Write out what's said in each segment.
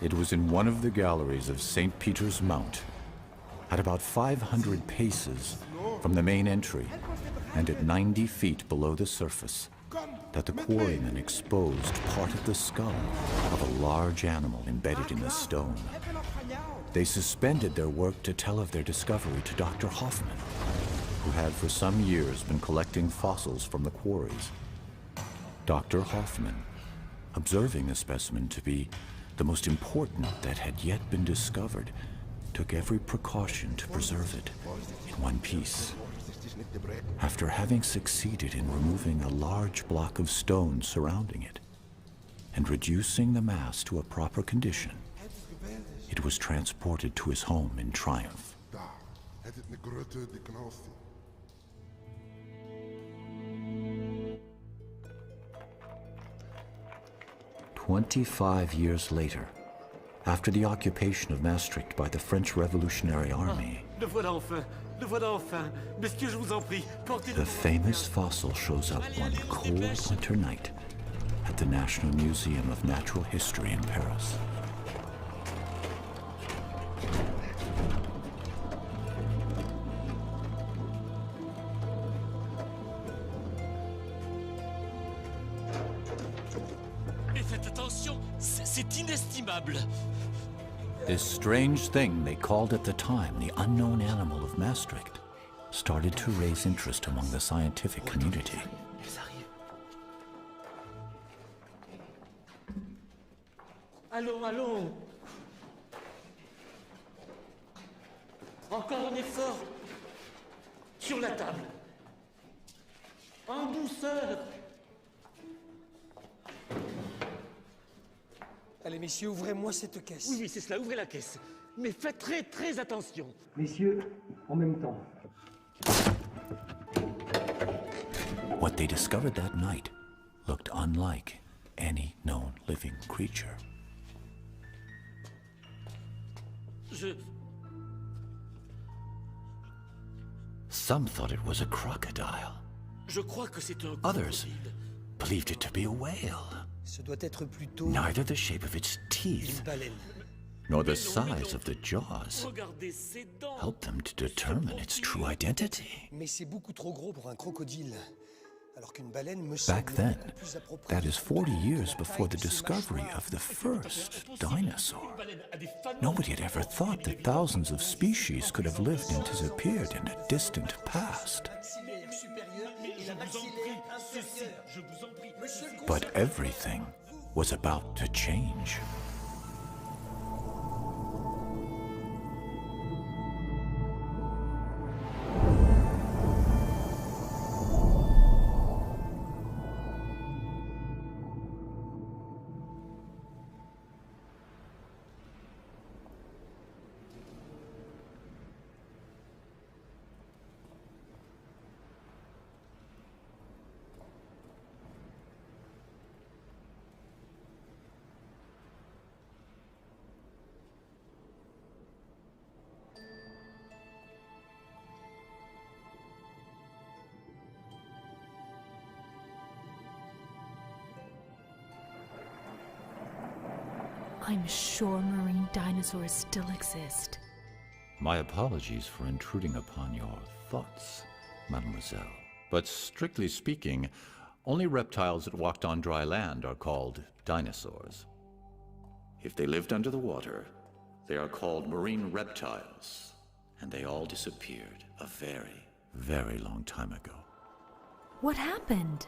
It was in one of the galleries of St. Peter's Mount, at about 500 paces from the main entry and at 90 feet below the surface, that the quarrymen exposed part of the skull of a large animal embedded in the stone. They suspended their work to tell of their discovery to Dr. Hoffman, who had for some years been collecting fossils from the quarries. Dr. Hoffman, observing the specimen to be the most important that had yet been discovered, took every precaution to preserve it in one piece. After having succeeded in removing a large block of stone surrounding it and reducing the mass to a proper condition, it was transported to his home in triumph. 25 years later, after the occupation of Maastricht by the French Revolutionary Army, the famous fossil shows up one cold winter night at the National Museum of Natural History in Paris. This strange thing they called at the time the unknown animal of Maastricht started to raise interest among the scientific community. Allons, allons. Encore un effort. Sur la table. En douceur. Allez, messieurs, ouvrez-moi cette caisse. Oui, c'est cela, ouvrez la caisse. Mais faites très, très attention. Messieurs, en même temps. What they discovered that night looked unlike any known living creature. Some thought it was a crocodile. Je crois que c'est un Others crocodile. believed it to be a whale. Ce doit être plutôt Neither the shape of its teeth une baleine. nor the size of the jaws Regardez ses dents. helped them to determine its true identity. Mais c'est beaucoup trop gros pour un crocodile. Alors qu'une baleine me Back semble then, beaucoup plus appropriée. that is 40 years before the discovery of the first dinosaur. Nobody had ever thought that thousands of species could have lived and disappeared in a distant past. Maxillaire supérieur et la maxillaire inférieure. Je vous en prie. Monsieur le But everything was about to change. I'm sure marine dinosaurs still exist. My apologies for intruding upon your thoughts, mademoiselle. But strictly speaking, only reptiles that walked on dry land are called dinosaurs. If they lived under the water, they are called marine reptiles. And they all disappeared a very, very long time ago. What happened?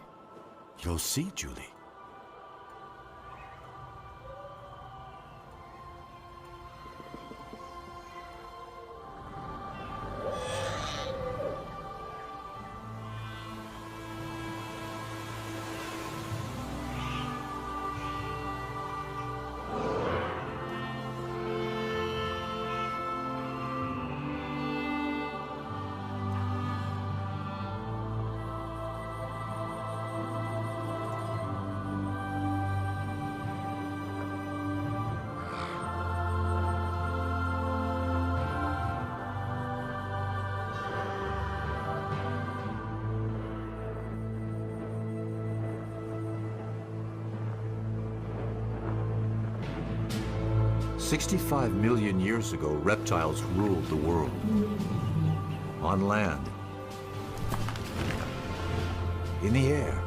You'll see, Julie. 65 million years ago, reptiles ruled the world. On land, in the air,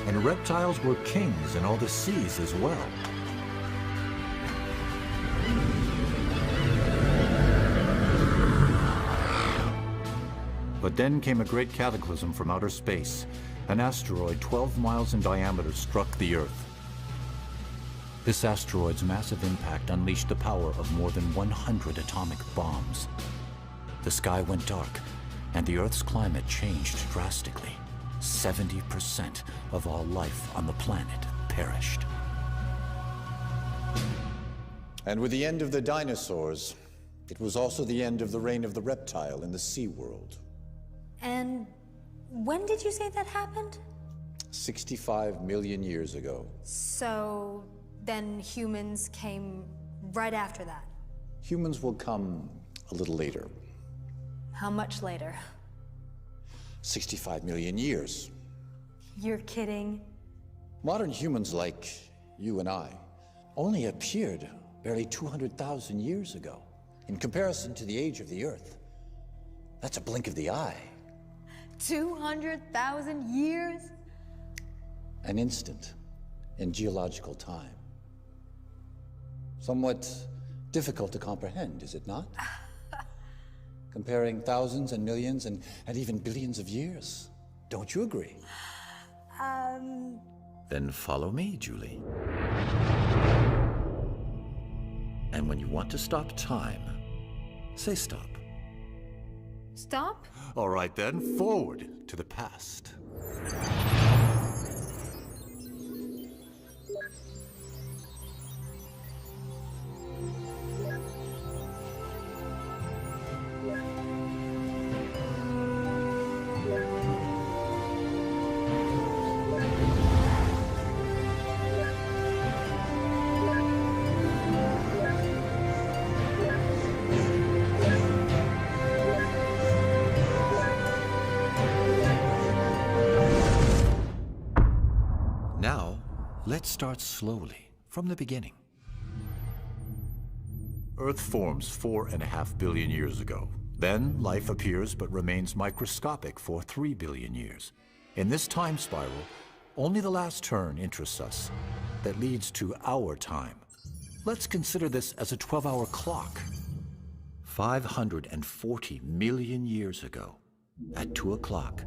and reptiles were kings in all the seas as well. But then came a great cataclysm from outer space. An asteroid 12 miles in diameter struck the Earth. This asteroid's massive impact unleashed the power of more than 100 atomic bombs. The sky went dark, and the Earth's climate changed drastically. 70% of all life on the planet perished. And with the end of the dinosaurs, it was also the end of the reign of the reptile in the sea world. And when did you say that happened? 65 million years ago. So then humans came right after that. Humans will come a little later. How much later? 65 million years. You're kidding. Modern humans like you and I only appeared barely 200,000 years ago. In comparison to the age of the Earth, that's a blink of the eye. 200,000 years? An instant in geological time. Somewhat difficult to comprehend, is it not? Comparing thousands and millions and even billions of years. Don't you agree? Then follow me, Julie. And when you want to stop time, say stop. Stop? All right then, forward to the past. Now, let's start slowly, from the beginning. Earth forms 4.5 billion years ago. Then life appears but remains microscopic for 3 billion years. In this time spiral, only the last turn interests us. That leads to our time. Let's consider this as a 12-hour clock. 540 million years ago, at 2 o'clock,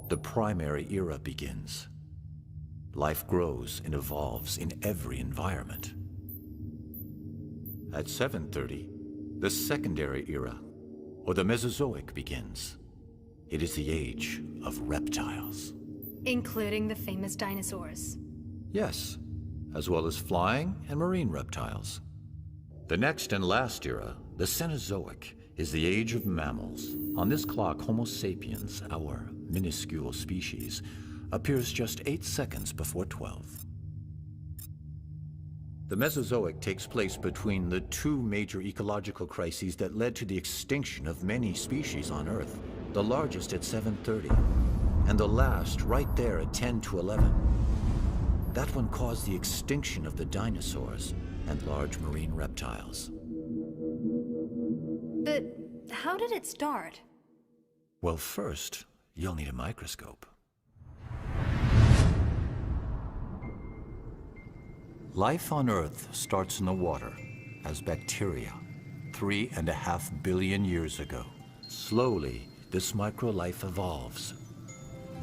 the primary era begins. Life grows and evolves in every environment. At 7:30, the secondary era, or the Mesozoic, begins. It is the age of reptiles. Including the famous dinosaurs. Yes, as well as flying and marine reptiles. The next and last era, the Cenozoic, is the age of mammals. On this clock, Homo sapiens, our minuscule species, appears just 8 seconds before 12. The Mesozoic takes place between the two major ecological crises that led to the extinction of many species on Earth, the largest at 7:30, and the last right there at 10 to 11. That one caused the extinction of the dinosaurs and large marine reptiles. But how did it start? Well, first, you'll need a microscope. Life on Earth starts in the water as bacteria 3.5 billion years ago. Slowly, this microlife evolves.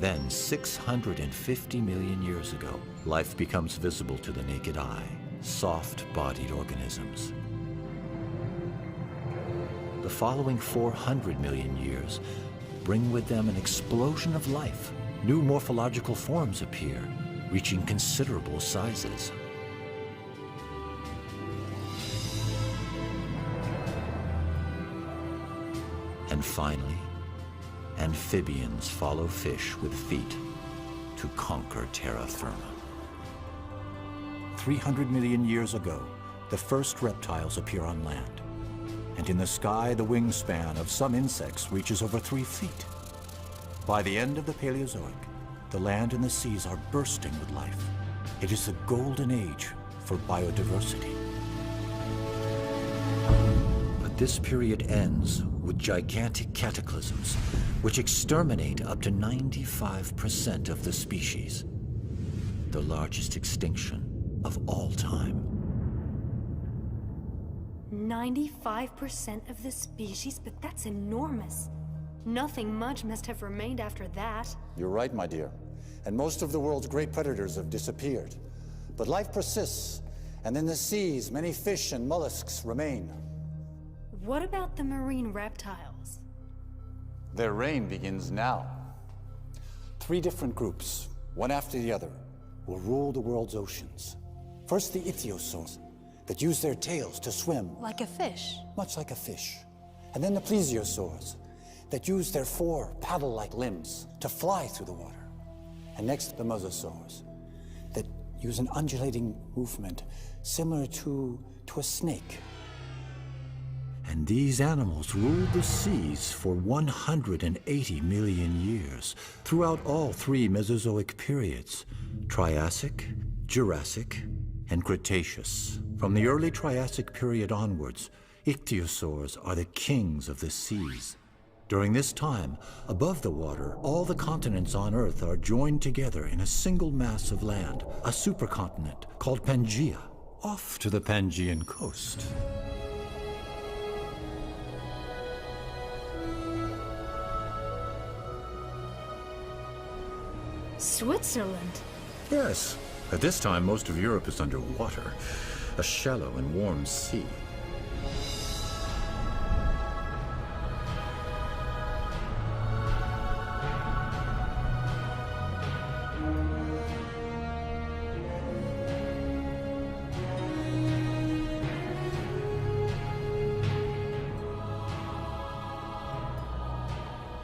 Then, 650 million years ago, life becomes visible to the naked eye, soft-bodied organisms. The following 400 million years bring with them an explosion of life. New morphological forms appear, reaching considerable sizes. And finally, amphibians follow fish with feet to conquer terra firma. 300 million years ago, the first reptiles appear on land. And in the sky, the wingspan of some insects reaches over 3 feet. By the end of the Paleozoic, the land and the seas are bursting with life. It is the golden age for biodiversity. But this period ends with gigantic cataclysms, which exterminate up to 95% of the species. The largest extinction of all time. 95% of the species? But that's enormous. Nothing much must have remained after that. You're right, my dear. And most of the world's great predators have disappeared. But life persists, and in the seas, many fish and mollusks remain. What about the marine reptiles? Their reign begins now. 3 different groups, one after the other, will rule the world's oceans. First, the ichthyosaurs, that use their tails to swim. Like a fish? Much like a fish. And then the plesiosaurs, that use their 4 paddle-like limbs to fly through the water. And next, the mosasaurs, that use an undulating movement similar to a snake. And these animals ruled the seas for 180 million years, throughout all 3 Mesozoic periods: Triassic, Jurassic, and Cretaceous. From the early Triassic period onwards, ichthyosaurs are the kings of the seas. During this time, above the water, all the continents on Earth are joined together in a single mass of land, a supercontinent called Pangaea, off to the Pangaean coast. Switzerland? Yes. At this time, most of Europe is underwater, a shallow and warm sea.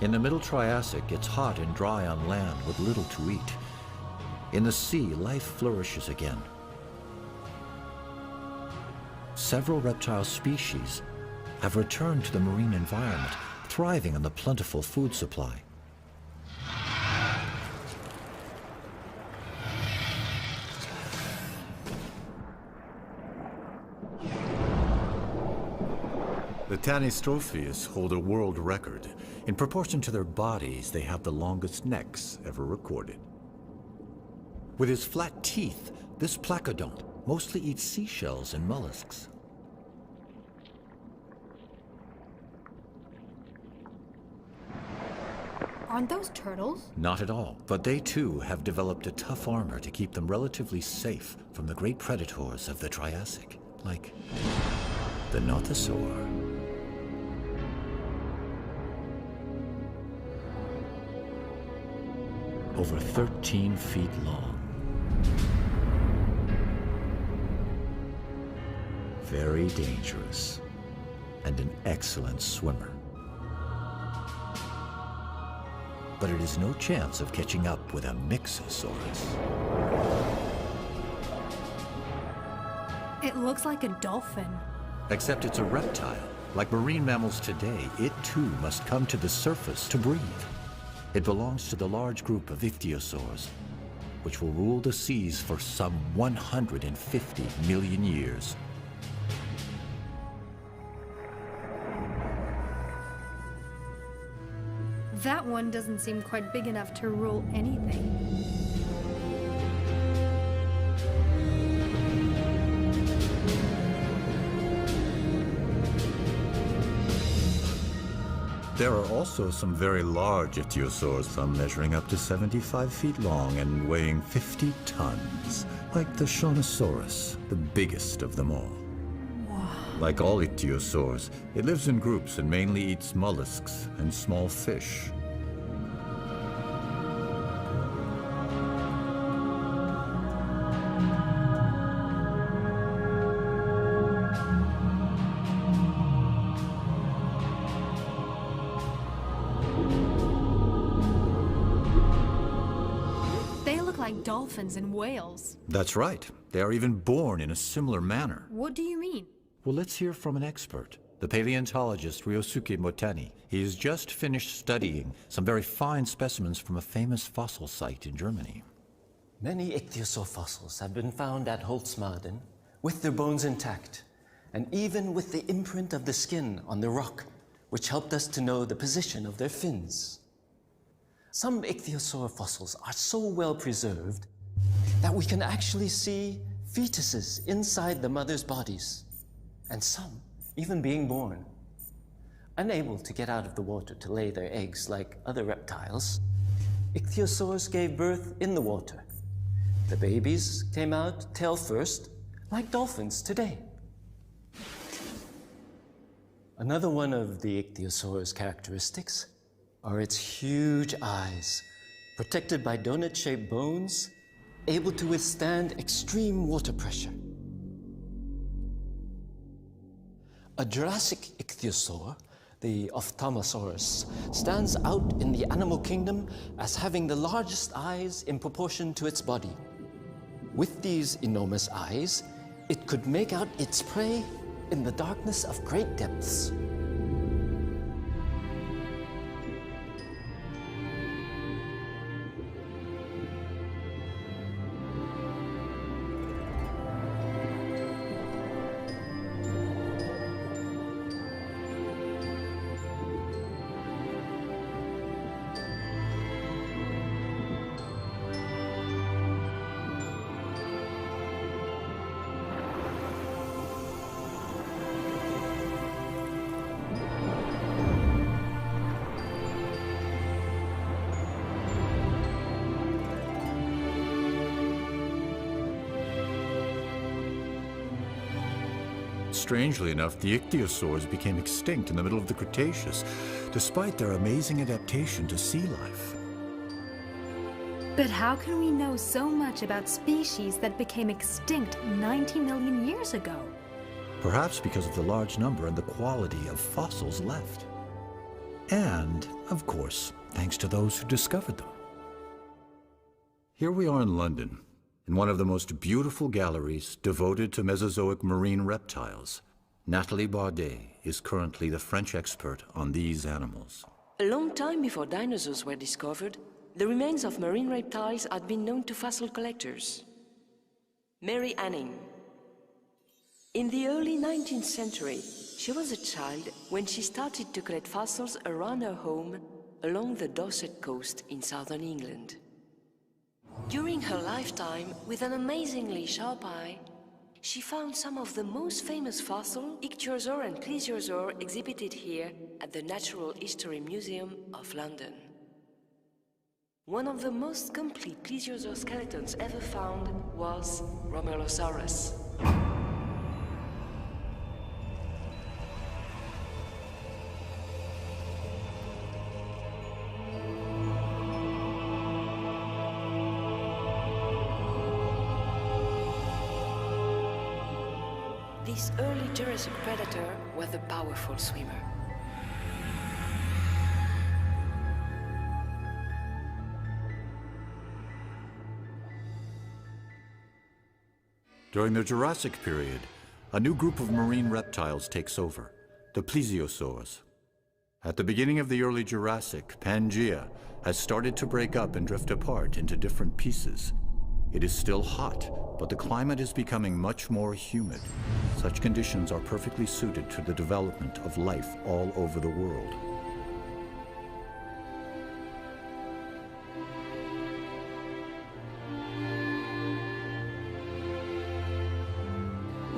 In the Middle Triassic, it's hot and dry on land with little to eat. In the sea, life flourishes again. Several reptile species have returned to the marine environment, thriving on the plentiful food supply. The Tanystropheus hold a world record. In proportion to their bodies, they have the longest necks ever recorded. With his flat teeth, this placodont mostly eats seashells and mollusks. Aren't those turtles? Not at all, but they too have developed a tough armor to keep them relatively safe from the great predators of the Triassic, like the nothosaur. Over 13 feet long. Very dangerous, and an excellent swimmer. But it is no chance of catching up with a Mixosaurus. It looks like a dolphin. Except it's a reptile. Like marine mammals today, it too must come to the surface to breathe. It belongs to the large group of ichthyosaurs, which will rule the seas for some 150 million years. That one doesn't seem quite big enough to rule anything. There are also some very large ichthyosaurs, some measuring up to 75 feet long and weighing 50 tons, like the Shawnosaurus, the biggest of them all. Wow. Like all ichthyosaurs, it lives in groups and mainly eats mollusks and small fish. Like dolphins and whales. That's right. They are even born in a similar manner. What do you mean? Well, let's hear from an expert. the paleontologist Ryosuke Motani. He has just finished studying some very fine specimens from a famous fossil site in Germany. Many ichthyosaur fossils have been found at Holzmaden with their bones intact, and even with the imprint of the skin on the rock, which helped us to know the position of their fins. Some ichthyosaur fossils are so well preserved that we can actually see fetuses inside the mother's bodies, and some even being born. Unable to get out of the water to lay their eggs like other reptiles, ichthyosaurs gave birth in the water. The babies came out tail first, like dolphins today. Another one of the ichthyosaur's characteristics are its huge eyes, protected by donut-shaped bones, able to withstand extreme water pressure. A Jurassic ichthyosaur, the Ophthalmosaurus, stands out in the animal kingdom as having the largest eyes in proportion to its body. With these enormous eyes, it could make out its prey in the darkness of great depths. Strangely enough, the ichthyosaurs became extinct in the middle of the Cretaceous, despite their amazing adaptation to sea life. But how can we know so much about species that became extinct 90 million years ago? Perhaps because of the large number and the quality of fossils left. And, of course, thanks to those who discovered them. Here we are in London, in one of the most beautiful galleries devoted to Mesozoic marine reptiles. Nathalie Bardet is currently the French expert on these animals. A long time before dinosaurs were discovered, the remains of marine reptiles had been known to fossil collectors. Mary Anning. In the early 19th century, she was a child when she started to collect fossils around her home along the Dorset coast in southern England. During her lifetime, with an amazingly sharp eye, she found some of the most famous fossils, ichthyosaur and plesiosaur, exhibited here at the Natural History Museum of London. One of the most complete plesiosaur skeletons ever found was Romolosaurus. This early Jurassic predator was a powerful swimmer. During the Jurassic period, a new group of marine reptiles takes over, the plesiosaurs. At the beginning of the early Jurassic, Pangaea has started to break up and drift apart into different pieces. It is still hot, but the climate is becoming much more humid. Such conditions are perfectly suited to the development of life all over the world.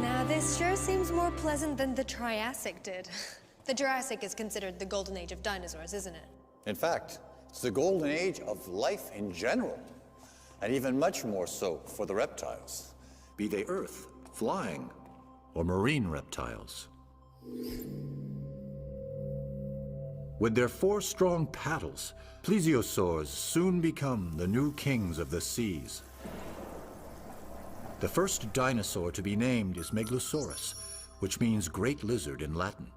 Now, this sure seems more pleasant than the Triassic did. The Jurassic is considered the golden age of dinosaurs, isn't it? In fact, it's the golden age of life in general, and even much more so for the reptiles. Be they earth, flying, or marine reptiles. With their 4 strong paddles, plesiosaurs soon become the new kings of the seas. The first dinosaur to be named is Megalosaurus, which means great lizard in Latin.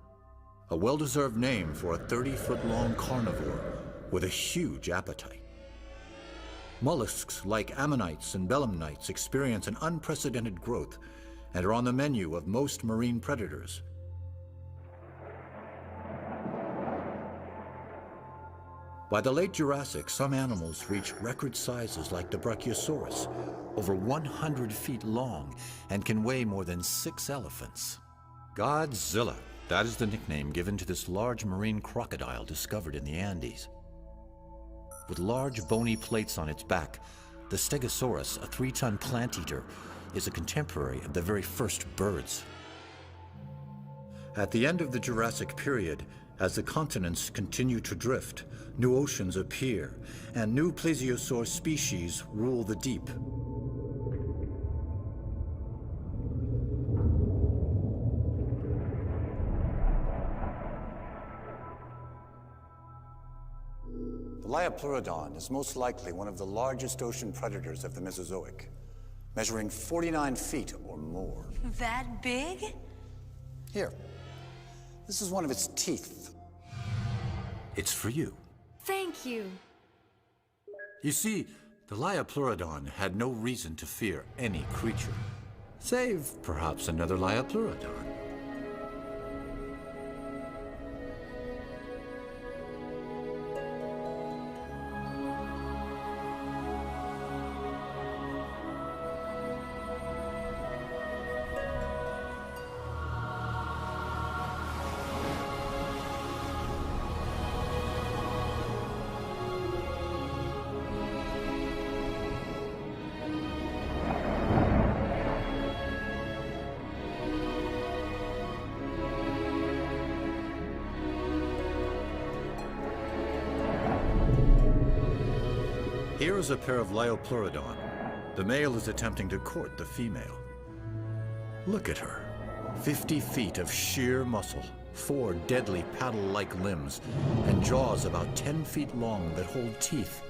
A well-deserved name for a 30-foot-long carnivore with a huge appetite. Mollusks like ammonites and belemnites experience an unprecedented growth and are on the menu of most marine predators. By the late Jurassic, some animals reach record sizes like the Brachiosaurus, over 100 feet long, and can weigh more than 6 elephants. Godzilla, that is the nickname given to this large marine crocodile discovered in the Andes. With large bony plates on its back, the Stegosaurus, a 3-ton plant eater, is a contemporary of the very first birds. At the end of the Jurassic period, as the continents continue to drift, new oceans appear, and new plesiosaur species rule the deep. The Liopleurodon is most likely one of the largest ocean predators of the Mesozoic, measuring 49 feet or more. That big? Here, this is one of its teeth. It's for you. Thank you. You see, the Liopleurodon had no reason to fear any creature, save perhaps another Liopleurodon. Here is a pair of Liopleurodon. The male is attempting to court the female. Look at her. 50 feet of sheer muscle, 4 deadly paddle-like limbs, and jaws about 10 feet long that hold teeth,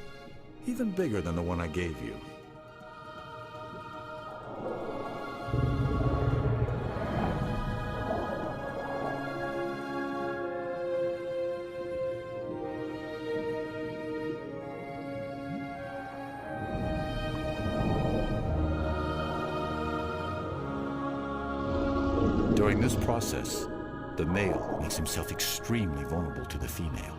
even bigger than the one I gave you. During this process, the male makes himself extremely vulnerable to the female.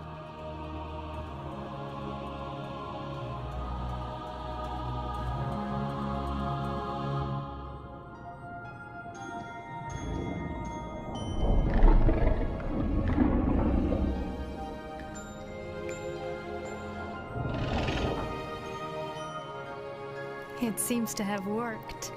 It seems to have worked.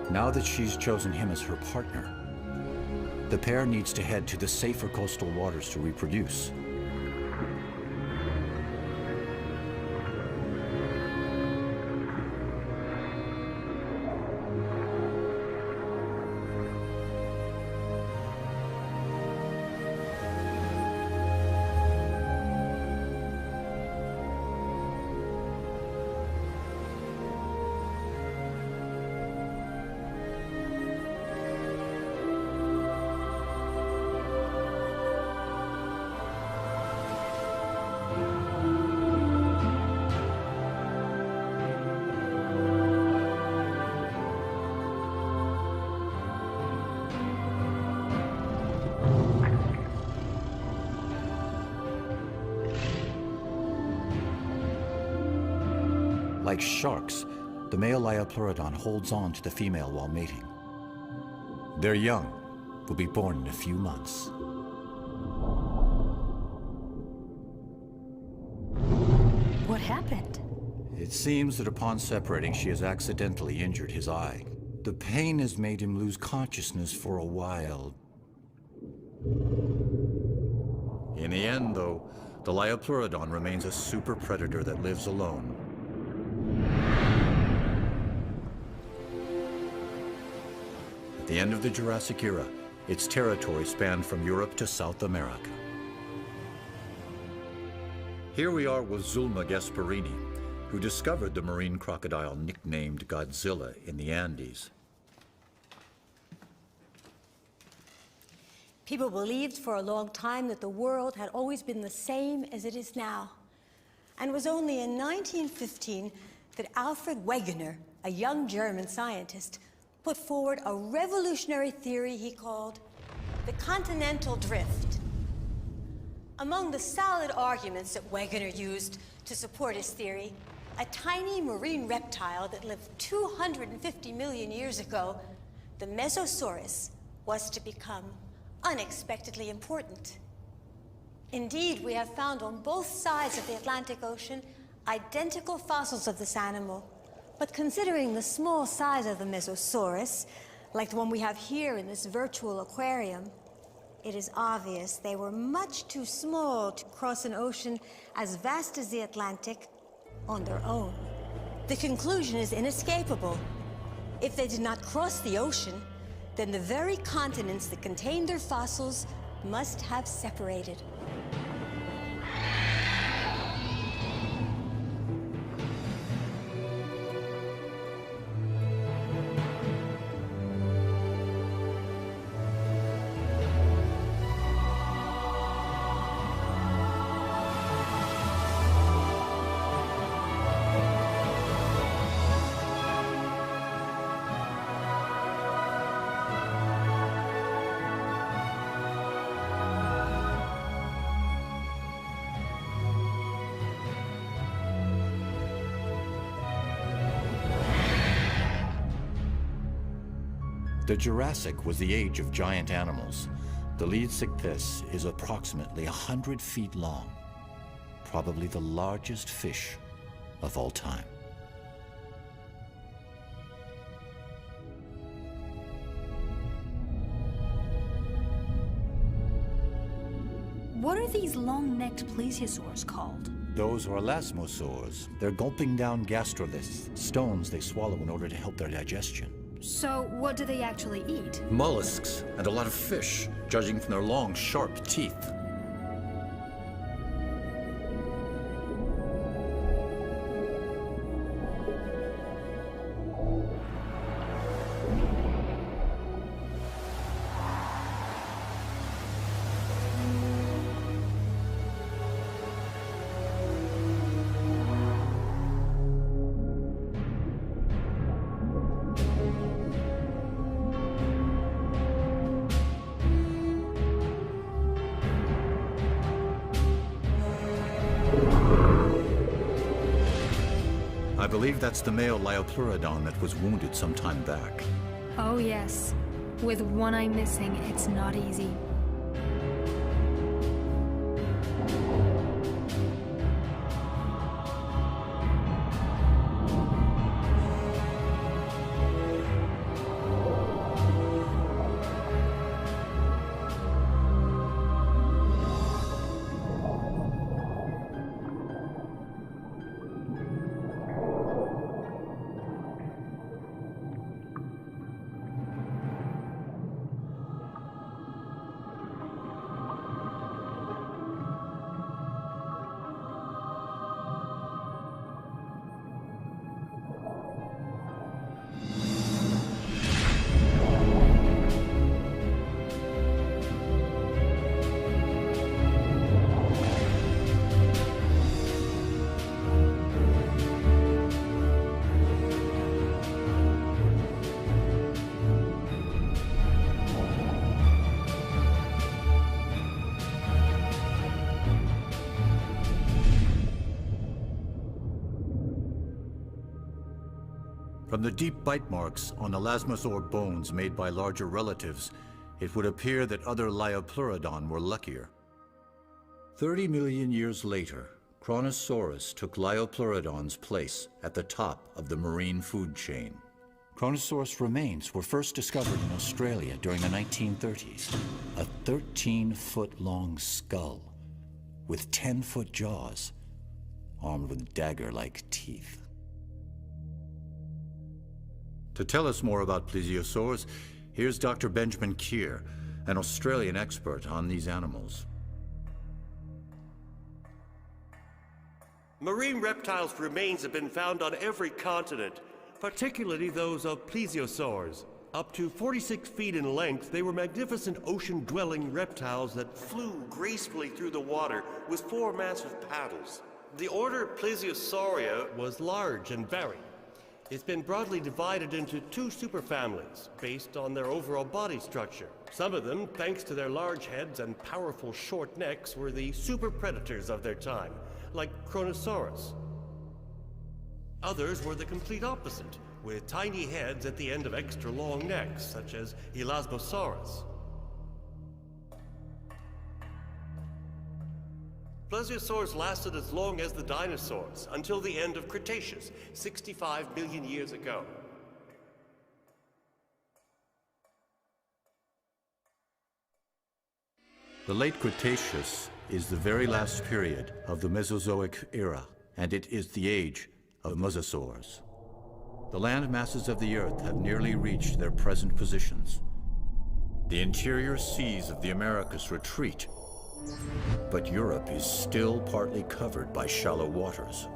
Now that she's chosen him as her partner, the pair needs to head to the safer coastal waters to reproduce. Like sharks, the male Liopleurodon holds on to the female while mating. Their young will be born in a few months. What happened? It seems that upon separating, she has accidentally injured his eye. The pain has made him lose consciousness for a while. In the end, though, the Liopleurodon remains a super predator that lives alone. At the end of the Jurassic era, its territory spanned from Europe to South America. Here we are with Zulma Gasparini, who discovered the marine crocodile nicknamed Godzilla in the Andes. People believed for a long time that the world had always been the same as it is now. And it was only in 1915 that Alfred Wegener, a young German scientist, put forward a revolutionary theory he called the continental drift. Among the solid arguments that Wegener used to support his theory, a tiny marine reptile that lived 250 million years ago, the Mesosaurus, was to become unexpectedly important. Indeed, we have found on both sides of the Atlantic Ocean identical fossils of this animal. But considering the small size of the Mesosaurus, like the one we have here in this virtual aquarium, it is obvious they were much too small to cross an ocean as vast as the Atlantic on their own. The conclusion is inescapable. If they did not cross the ocean, then the very continents that contained their fossils must have separated. The Jurassic was the age of giant animals. The Leedsichthys is approximately 100 feet long, probably the largest fish of all time. What are these long-necked plesiosaurs called? Those are elasmosaurs. They're gulping down gastroliths, stones they swallow in order to help their digestion. So, what do they actually eat? Mollusks and a lot of fish, judging from their long, sharp teeth. I believe that's the male Liopleurodon that was wounded some time back. Oh yes. With one eye missing, it's not easy. From the deep bite marks on elasmosaur bones made by larger relatives, it would appear that other Liopleurodon were luckier. 30 million years later, Kronosaurus took Liopleurodon's place at the top of the marine food chain. Kronosaurus remains were first discovered in Australia during the 1930s. A 13-foot-long skull with 10-foot jaws, armed with dagger-like teeth. To tell us more about plesiosaurs, here's Dr. Benjamin Keir, an Australian expert on these animals. Marine reptiles' remains have been found on every continent, particularly those of plesiosaurs, Up to 46 feet in length, they were magnificent ocean-dwelling reptiles that flew gracefully through the water with 4 massive paddles. The order Plesiosauria was large and varied. It's been broadly divided into 2 superfamilies based on their overall body structure. Some of them, thanks to their large heads and powerful short necks, were the super predators of their time, like Kronosaurus. Others were the complete opposite, with tiny heads at the end of extra long necks, such as Elasmosaurus. Plesiosaurs lasted as long as the dinosaurs, until the end of Cretaceous, 65 million years ago. The late Cretaceous is the very last period of the Mesozoic era, and it is the age of mosasaurs. The land masses of the Earth have nearly reached their present positions. The interior seas of the Americas retreat, but Europe is still partly covered by shallow waters.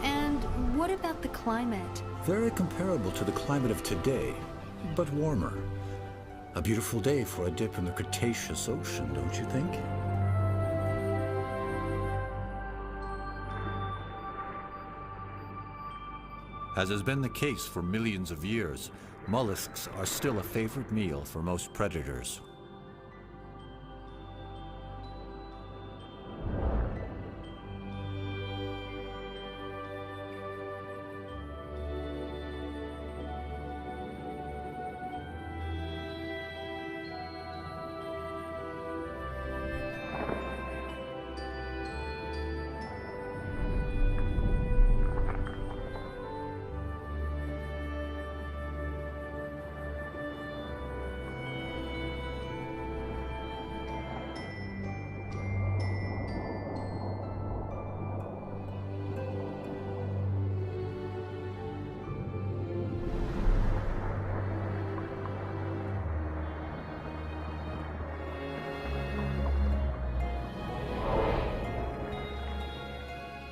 And what about the climate? Very comparable to the climate of today, but warmer. A beautiful day for a dip in the Cretaceous Ocean, don't you think? As has been the case for millions of years, mollusks are still a favorite meal for most predators.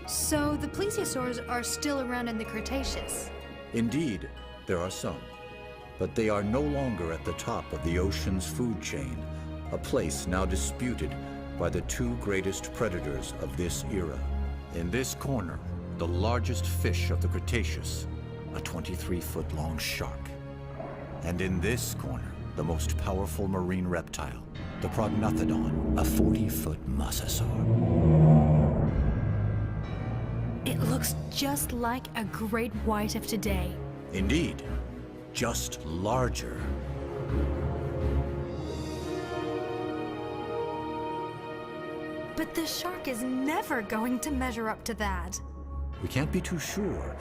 So the plesiosaurs are still around in the Cretaceous? Indeed, there are some, but they are no longer at the top of the ocean's food chain, a place now disputed by the 2 greatest predators of this era. In this corner, the largest fish of the Cretaceous, a 23-foot-long shark. And in this corner, the most powerful marine reptile, the Prognathodon, a 40-foot mosasaur. It looks just like a great white of today. Indeed, just larger. But the shark is never going to measure up to that. We can't be too sure.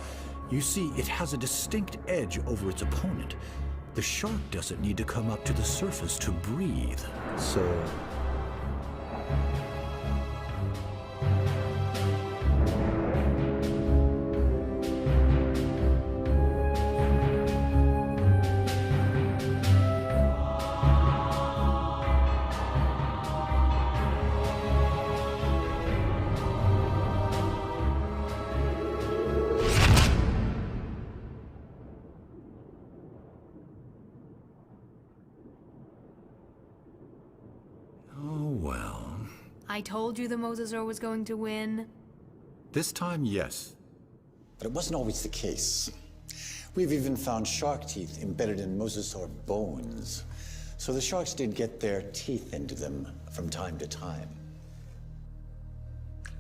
You see, it has a distinct edge over its opponent. The shark doesn't need to come up to the surface to breathe, so... I told you the mosasaur was going to win. This time, yes. But it wasn't always the case. We've even found shark teeth embedded in mosasaur bones. So the sharks did get their teeth into them from time to time.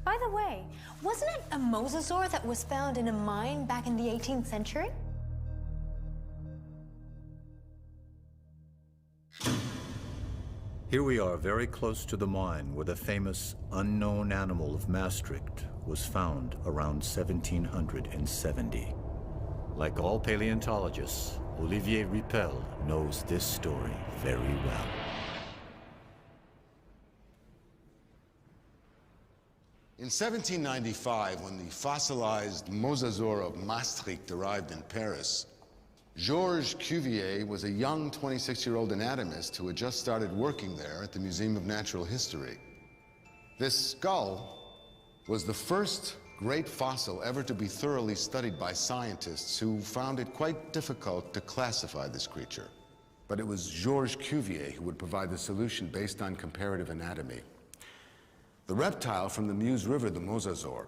By the way, wasn't it a mosasaur that was found in a mine back in the 18th century? Here we are, very close to the mine where the famous unknown animal of Maastricht was found around 1770. Like all paleontologists, Olivier Riepel knows this story very well. In 1795, when the fossilized mosasaur of Maastricht arrived in Paris, Georges Cuvier was a young 26-year-old anatomist who had just started working there at the Museum of Natural History. This skull was the first great fossil ever to be thoroughly studied by scientists who found it quite difficult to classify this creature. But it was Georges Cuvier who would provide the solution based on comparative anatomy. The reptile from the Meuse River, the mosasaur,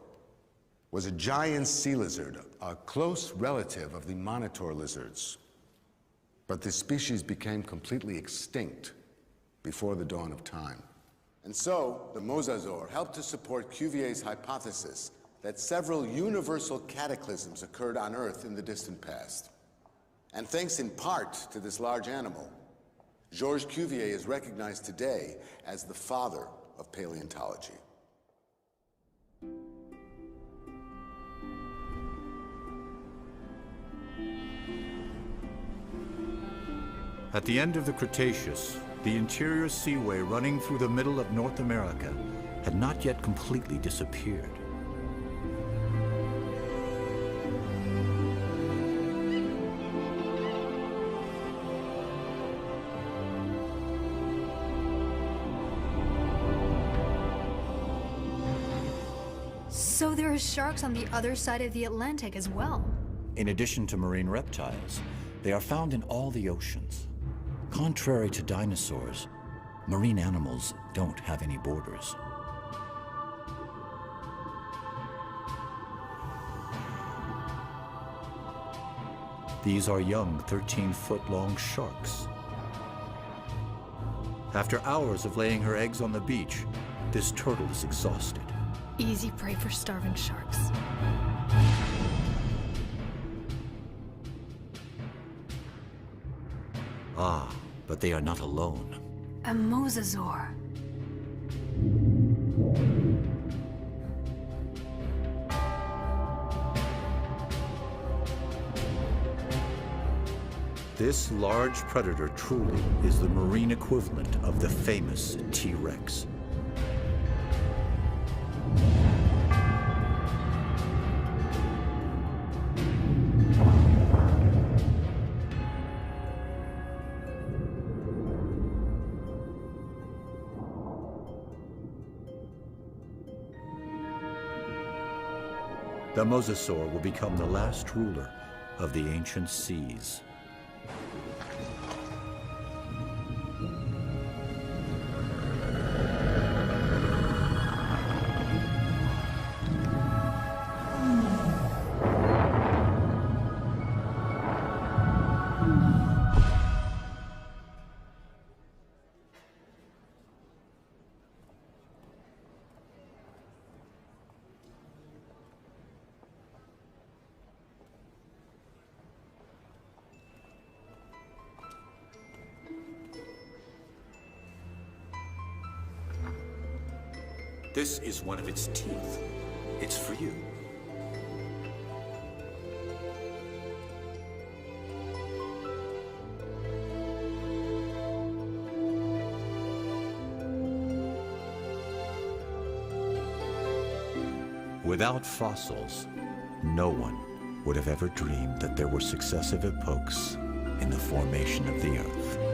was a giant sea lizard, a close relative of the monitor lizards. But this species became completely extinct before the dawn of time. And so, the mosasaur helped to support Cuvier's hypothesis that several universal cataclysms occurred on Earth in the distant past. And thanks in part to this large animal, Georges Cuvier is recognized today as the father of paleontology. At the end of the Cretaceous, the interior seaway running through the middle of North America had not yet completely disappeared. So there are sharks on the other side of the Atlantic as well. In addition to marine reptiles, they are found in all the oceans. Contrary to dinosaurs, marine animals don't have any borders. These are young 13-foot-long sharks. After hours of laying her eggs on the beach, this turtle is exhausted. Easy prey for starving sharks. Ah, but they are not alone. A mosasaur. This large predator truly is the marine equivalent of the famous T-Rex. The mosasaur will become the last ruler of the ancient seas. This is one of its teeth. It's for you. Without fossils, no one would have ever dreamed that there were successive epochs in the formation of the Earth.